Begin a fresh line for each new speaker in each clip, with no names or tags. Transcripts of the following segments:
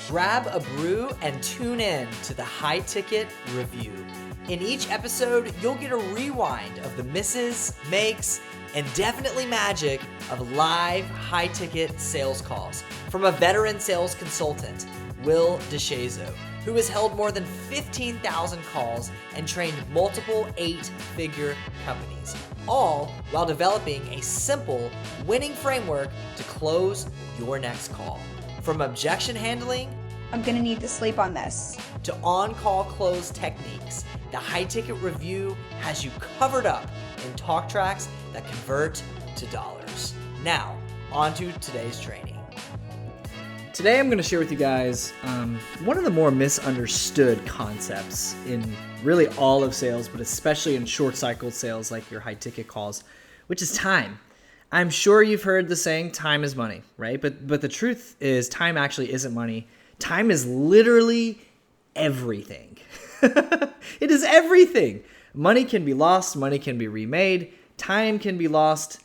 Grab a brew and tune in to the High Ticket Review. In each episode, you'll get a rewind of the misses, makes, and definitely magic of live high-ticket sales calls from a veteran sales consultant, Will DeShazo, who has held more than 15,000 calls and trained multiple 8-figure companies, all while developing a simple, winning framework to close your next call. From objection handling,
I'm gonna need to sleep on this,
to on-call close techniques, the High Ticket Review has you covered up in talk tracks that convert to dollars. Now, on to today's training.
Today I'm going to share with you guys one of the more misunderstood concepts in really all of sales, but especially in short-cycled sales like your high-ticket calls, which is time. I'm sure you've heard the saying, time is money, right? But the truth is time actually isn't money. Time is literally everything. It is everything. Money can be lost. Money can be remade. Time can be lost.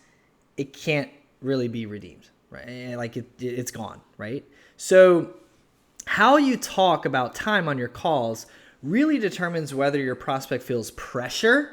It can't really be redeemed, right? Like it's gone, right? So how you talk about time on your calls really determines whether your prospect feels pressure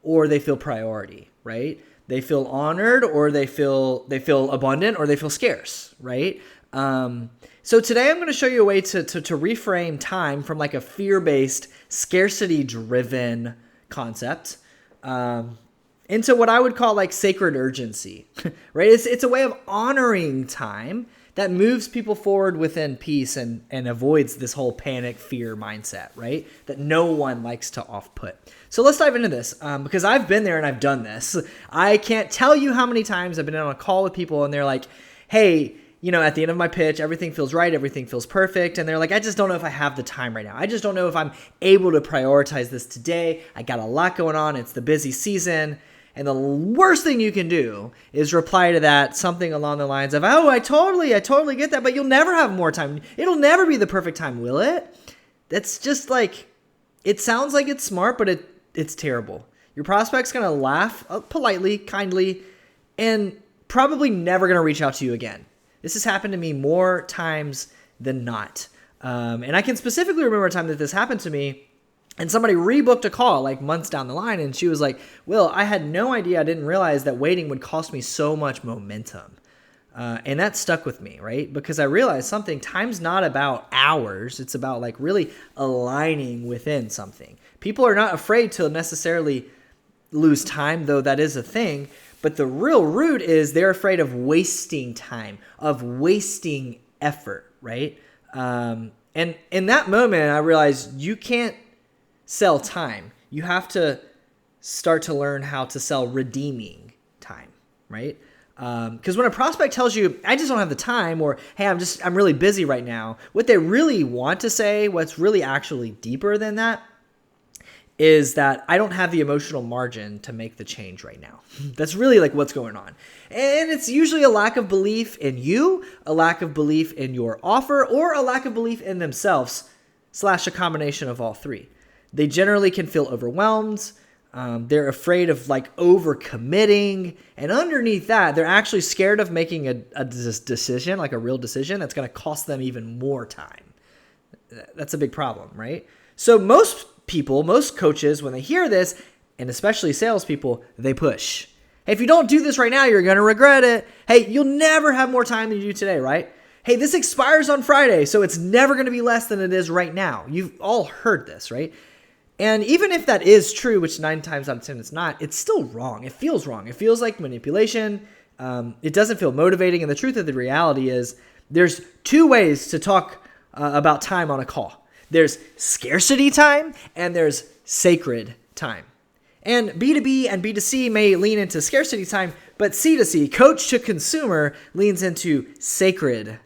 or they feel priority, right? They feel honored or they feel abundant or they feel scarce, right? So today I'm going to show you a way to reframe time from like a fear-based, scarcity-driven concept into what I would call like sacred urgency, right? It's a way of honoring time that moves people forward within peace and avoids this whole panic fear mindset, right? That no one likes to off-put. So let's dive into this because I've been there and I've done this. I can't tell you how many times I've been on a call with people and they're like, hey, you know, at the end of my pitch, everything feels right, everything feels perfect. And they're like, I just don't know if I have the time right now. I just don't know if I'm able to prioritize this today. I got a lot going on. It's the busy season. And the worst thing you can do is reply to that something along the lines of, oh, I totally get that, but you'll never have more time. It'll never be the perfect time, will it? That's just like, it sounds like it's smart, but it's terrible. Your prospect's going to laugh politely, kindly, and probably never going to reach out to you again. This has happened to me more times than not. And I can specifically remember a time that this happened to me and somebody rebooked a call like months down the line. And she was like, Will, I had no idea. I didn't realize that waiting would cost me so much momentum. And that stuck with me, right? Because I realized something, time's not about hours. It's about like really aligning within something. People are not afraid to necessarily lose time, though that is a thing. But the real root is they're afraid of wasting time, of wasting effort, right? And in that moment, I realized you can't sell time. You have to start to learn how to sell redeeming time, right? Because when a prospect tells you, I just don't have the time, or hey, I'm really busy right now, what they really want to say, what's really actually deeper than that, is that I don't have the emotional margin to make the change right now. That's really like what's going on. And it's usually a lack of belief in you, a lack of belief in your offer, or a lack of belief in themselves, / a combination of all three. They generally can feel overwhelmed. They're afraid of like overcommitting. And underneath that, they're actually scared of making a decision, like a real decision that's going to cost them even more time. That's a big problem, right? So most people, most coaches, when they hear this, and especially salespeople, they push. Hey, if you don't do this right now, you're going to regret it. Hey, you'll never have more time than you do today, right? Hey, this expires on Friday, so it's never going to be less than it is right now. You've all heard this, right? And even if that is true, which 9 times out of 10 it's not, it's still wrong. It feels wrong. It feels like manipulation. It doesn't feel motivating. And the truth of the reality is there's 2 ways to talk about time on a call. There's scarcity time and there's sacred time. And B2B and B2C may lean into scarcity time, but C2C, coach to consumer, leans into sacred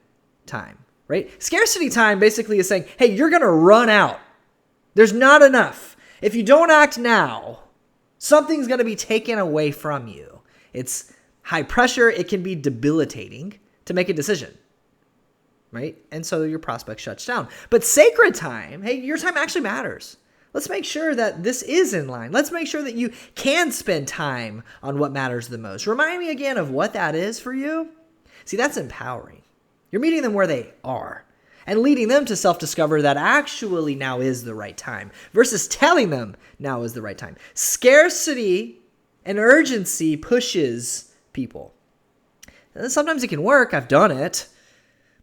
time, right? Scarcity time basically is saying, hey, you're going to run out. There's not enough. If you don't act now, something's going to be taken away from you. It's high pressure. It can be debilitating to make a decision, right? And so your prospect shuts down. But sacred time, hey, your time actually matters. Let's make sure that this is in line. Let's make sure that you can spend time on what matters the most. Remind me again of what that is for you. See, that's empowering. You're meeting them where they are. and leading them to self-discover that actually now is the right time versus telling them now is the right time. Scarcity and urgency pushes people. And sometimes it can work. I've done it.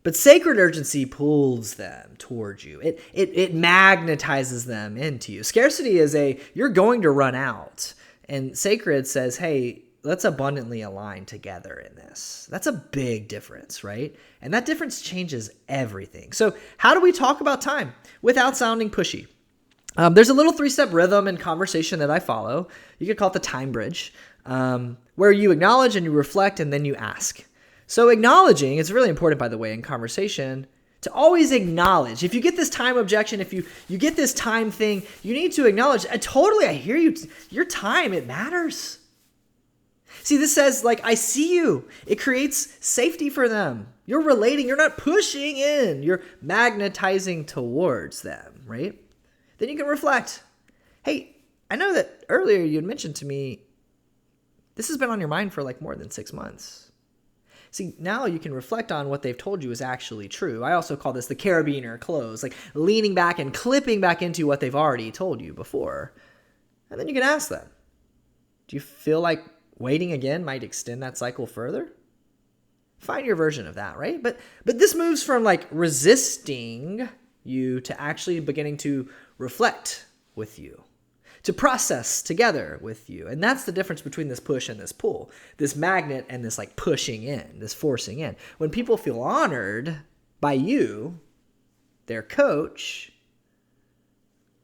But sacred urgency pulls them towards you. It magnetizes them into you. Scarcity is you're going to run out. And sacred says, hey, let's abundantly align together in this. That's a big difference, right? And that difference changes everything. So how do we talk about time without sounding pushy? There's a little 3-step rhythm and conversation that I follow. You could call it the time bridge, where you acknowledge and you reflect and then you ask. So acknowledging, it's really important, by the way, in conversation, to always acknowledge. If you get this time objection, if you get this time thing, you need to acknowledge, I hear you. Your time, it matters. See, this says, I see you. It creates safety for them. You're relating. You're not pushing in. You're magnetizing towards them, right? Then you can reflect. Hey, I know that earlier you had mentioned to me, this has been on your mind for more than 6 months. See, now you can reflect on what they've told you is actually true. I also call this the carabiner close, leaning back and clipping back into what they've already told you before. And then you can ask them, do you feel like waiting again might extend that cycle further? Find your version of that, right? But this moves from resisting you to actually beginning to reflect with you, to process together with you. And that's the difference between this push and this pull, this magnet and this pushing in, this forcing in. When people feel honored by you, their coach,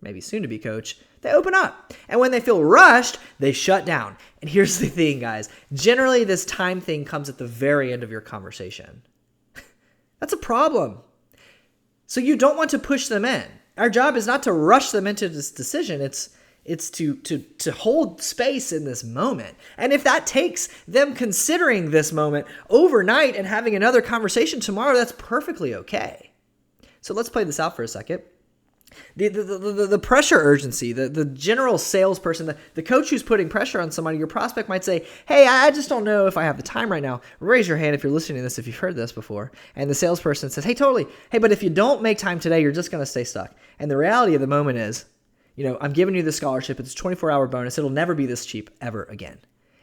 maybe soon to be coach, they open up. And when they feel rushed, they shut down. And here's the thing, guys. Generally, this time thing comes at the very end of your conversation. That's a problem. So you don't want to push them in. Our job is not to rush them into this decision. It's to hold space in this moment. And if that takes them considering this moment overnight and having another conversation tomorrow, that's perfectly okay. So let's play this out for a second. The pressure urgency, the general salesperson, the coach who's putting pressure on somebody, your prospect might say, hey, I just don't know if I have the time right now. Raise your hand if you're listening to this, if you've heard this before. And the salesperson says, hey, totally. Hey, but if you don't make time today, you're just going to stay stuck. And the reality of the moment is, I'm giving you the scholarship. It's a 24-hour bonus. It'll never be this cheap ever again.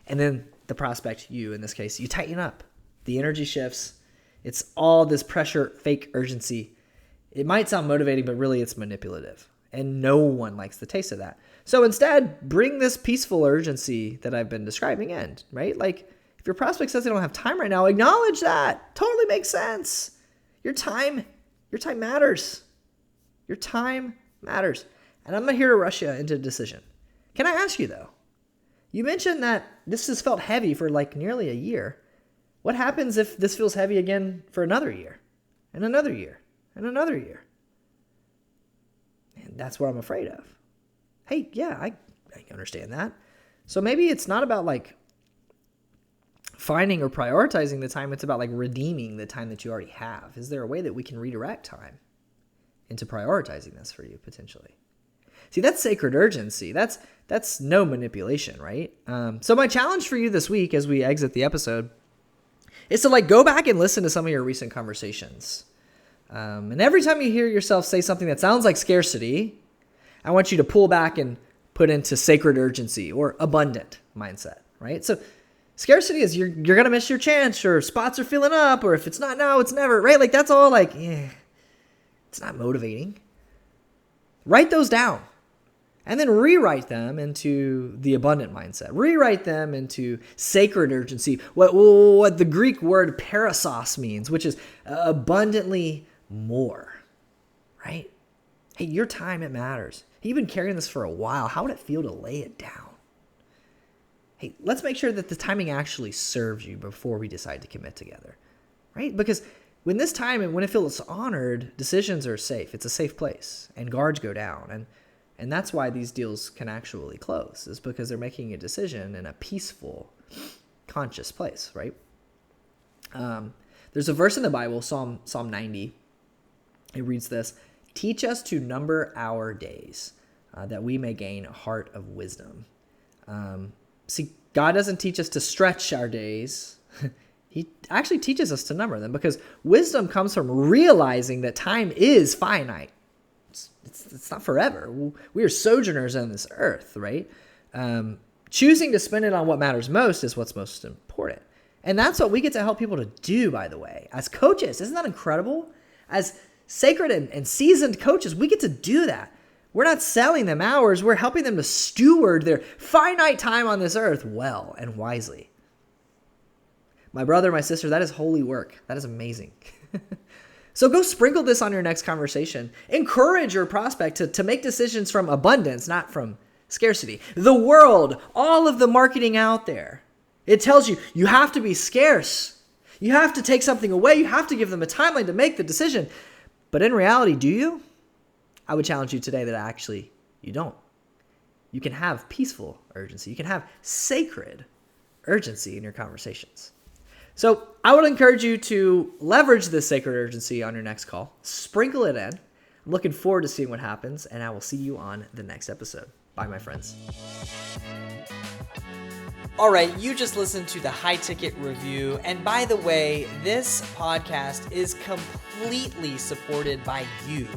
And then the prospect, you in this case, you tighten up. The energy shifts. It's all this pressure, fake urgency. It might sound motivating, but really it's manipulative. And no one likes the taste of that. So instead, bring this peaceful urgency that I've been describing in, right? If your prospect says they don't have time right now, acknowledge that. Totally makes sense. Your time matters. Your time matters. And I'm not here to rush you into a decision. Can I ask you, though? You mentioned that this has felt heavy for nearly a year. What happens if this feels heavy again for another year, and another year, and another year? And that's what I'm afraid of. Hey, yeah, I understand that. So maybe it's not about finding or prioritizing the time. It's about redeeming the time that you already have. Is there a way that we can redirect time into prioritizing this for you potentially? See, that's sacred urgency. That's no manipulation, right? So my challenge for you this week as we exit the episode is to go back and listen to some of your recent conversations. And every time you hear yourself say something that sounds like scarcity, I want you to pull back and put into sacred urgency or abundant mindset, right? So scarcity is you're going to miss your chance, or spots are filling up, or if it's not now, it's never, right? That's all it's not motivating. Write those down. And then rewrite them into the abundant mindset. Rewrite them into sacred urgency. What the Greek word parasos means, which is abundantly more, right? Hey, your time, it matters. Hey, you've been carrying this for a while. How would it feel to lay it down? Hey, let's make sure that the timing actually serves you before we decide to commit together, right? Because when this time and when it feels honored, decisions are safe. It's a safe place, and guards go down. And that's why these deals can actually close, is because they're making a decision in a peaceful, conscious place, right? There's a verse in the Bible, Psalm 90. It reads this: teach us to number our days, that we may gain a heart of wisdom. See, God doesn't teach us to stretch our days. He actually teaches us to number them because wisdom comes from realizing that time is finite. It's not forever. We are sojourners on this earth, right? Choosing to spend it on what matters most is what's most important. And that's what we get to help people to do, by the way. As coaches, isn't that incredible? As sacred and seasoned coaches, we get to do that. We're not selling them hours. We're helping them to steward their finite time on this earth well and wisely. My brother, my sister, that is holy work. That is amazing. So go sprinkle this on your next conversation. Encourage your prospect to make decisions from abundance, not from scarcity. The world, all of the marketing out there, it tells you you have to be scarce. You have to take something away. You have to give them a timeline to make the decision. But in reality, do you? I would challenge you today that actually you don't. You can have peaceful urgency. You can have sacred urgency in your conversations. So I would encourage you to leverage this sacred urgency on your next call. Sprinkle it in. I'm looking forward to seeing what happens, and I will see you on the next episode. Bye, my friends.
All right, you just listened to the High Ticket Review. And by the way, this podcast is completely supported by you,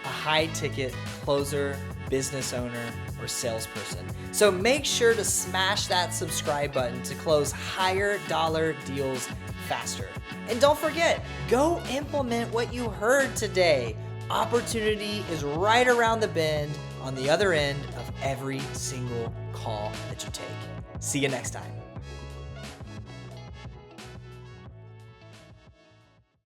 a high ticket closer, business owner, or salesperson. So make sure to smash that subscribe button to close higher dollar deals faster. And don't forget, go implement what you heard today. Opportunity is right around the bend on the other end of every single call that you take. See you next time.